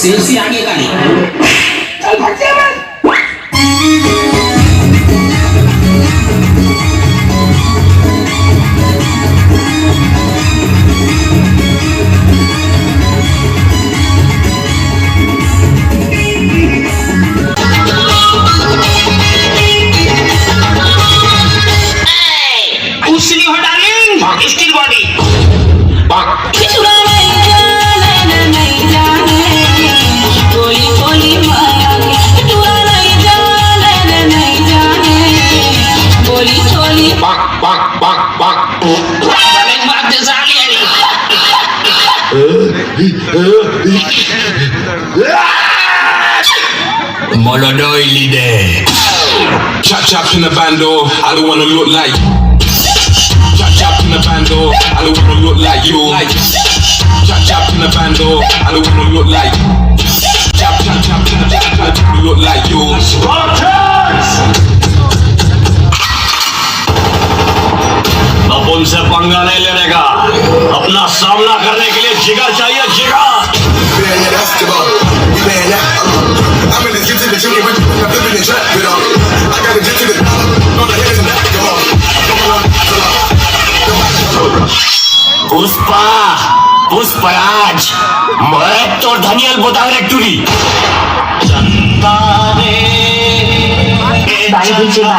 Selfie आगे का नहीं। चल भाग जा बे। Steel body Molodoi leader. Chop chop in the bando, I don't wanna look like you. Chop chop in the bando, I don't wanna look like you. Chop chop in the bando, I don't wanna look like you. Chop chop chop in the bando, I don't wanna look like you. अब उनसे पंगा नहीं लेने का, अपना सामना करने के लिए जिगर चाहिए, जिगर। पुष्पा, पुष्पराज, मैं तो धनियल बोता रे टूरी। चंदा रे, बादल क्या?